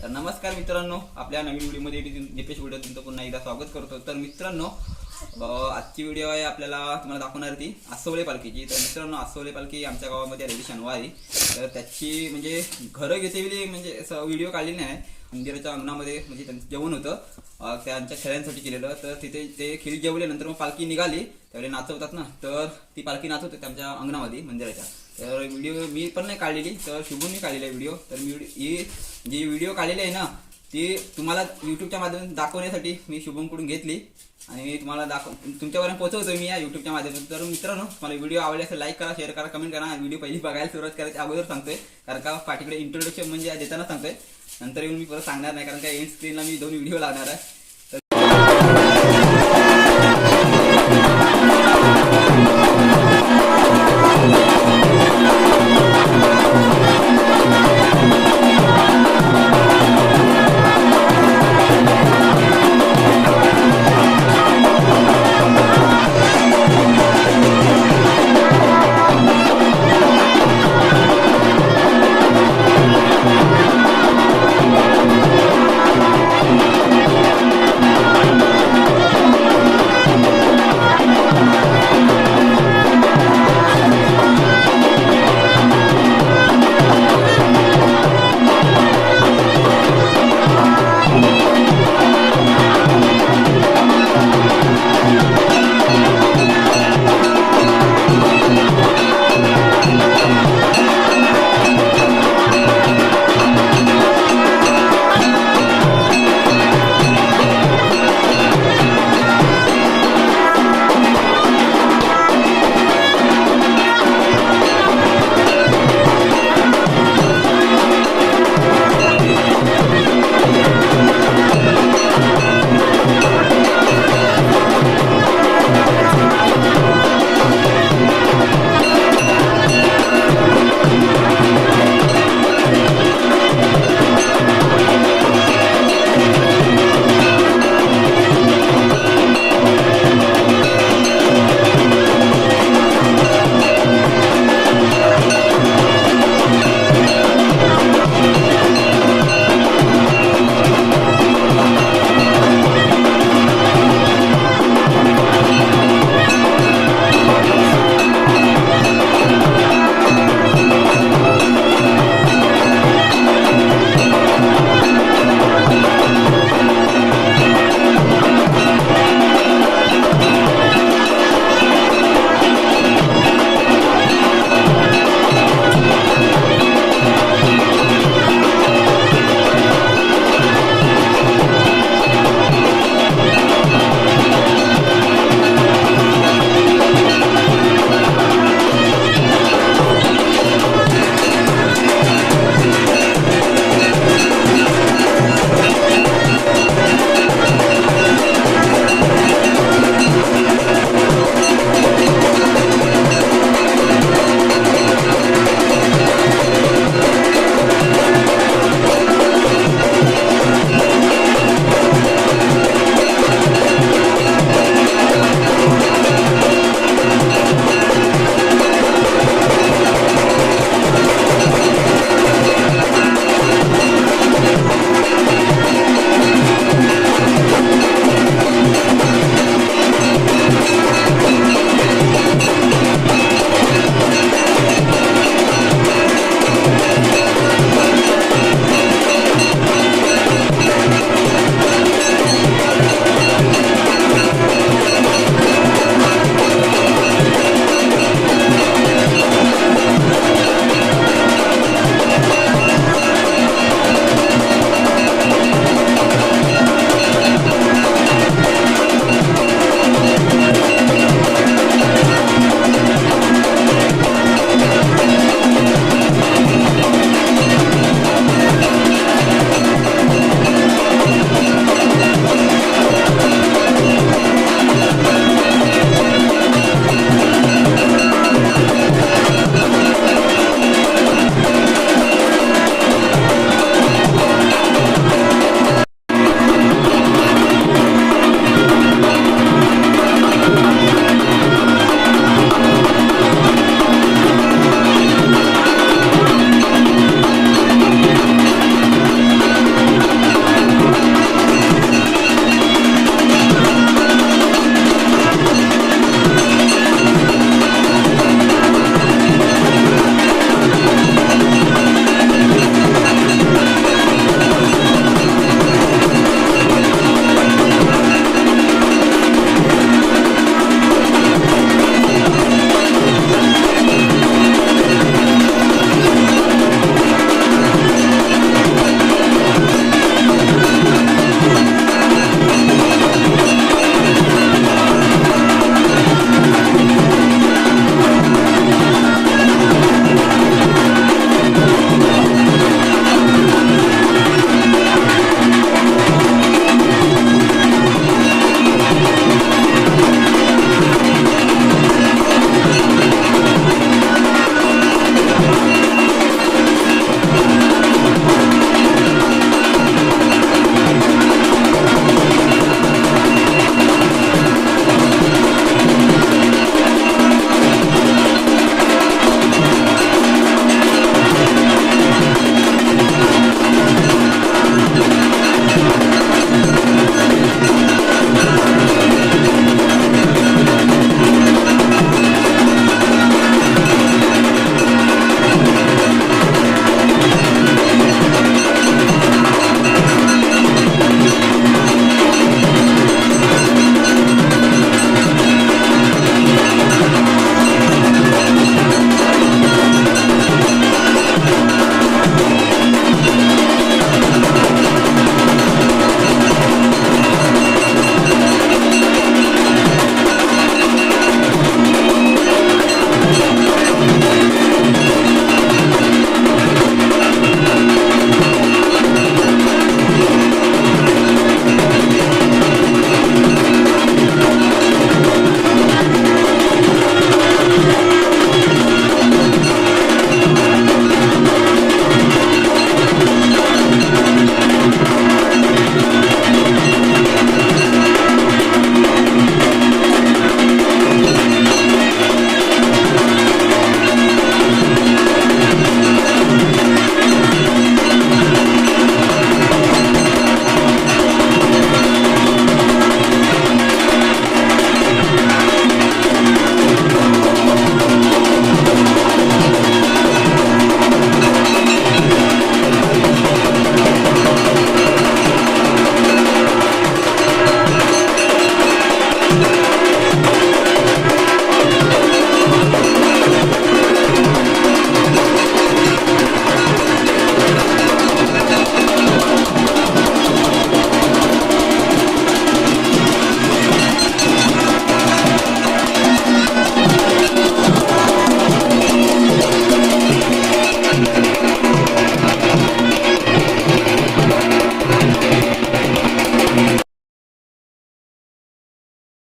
तर नमस्कार मित्रांनो, आपल्या नवीन व्हिडिओमध्ये दीपेश व्हिडिओ तुमचं पुन्हा एकदा स्वागत करतो। तर मित्रांनो, आजची व्हिडिओ आहे आपल्याला तुम्हाला दाखवणार ती आसवले पालखीची। तर मित्रांनो, आसवले पालखी आमच्या गावामध्ये आलेली शनिवारी। तर त्याची म्हणजे घरं घेतलेली म्हणजे असं व्हिडिओ काढली नाही, मंदिराच्या अंगणामध्ये म्हणजे त्यांचं जेवण होतं त्यांच्या खेळ्यांसाठी केलेलं। तर तिथे ते खेळ जेवल्यानंतर मग पालखी निघाली, त्यावेळी नाचवतात ना, तर ती पालखी नाचवते त्यांच्या अंगणामध्ये मंदिराच्या। तर व्हिडिओ मी पण नाही काढलेली, तर शुभमनी काढलेला व्हिडिओ। तर मी ही जी व्हिडिओ काढलेली आहे ना, ती तुम्हाला यूट्यूबच्या माध्यमातून दाखवण्यासाठी मी शुभमकडून घेतली आणि मी तुम्हाला तुमच्यापर्यंत पोहोचवतो मी या यूट्यूबच्या माध्यमातून। तर मित्रांनो, मला व्हिडिओ आवडला असेल लाईक करा, शेअर करा, कमेंट करा। व्हिडिओ पहिली बघायला सुरुवात करायची अगोदर सांगतोय, कारण का पाठीकडे इंट्रोडक्शन म्हणजे देताना सांगतोय, नंतर येऊन मी परत सांगणार नाही, कारण का एंड स्क्रीनला मी 2 व्हिडिओ लावणार आहे।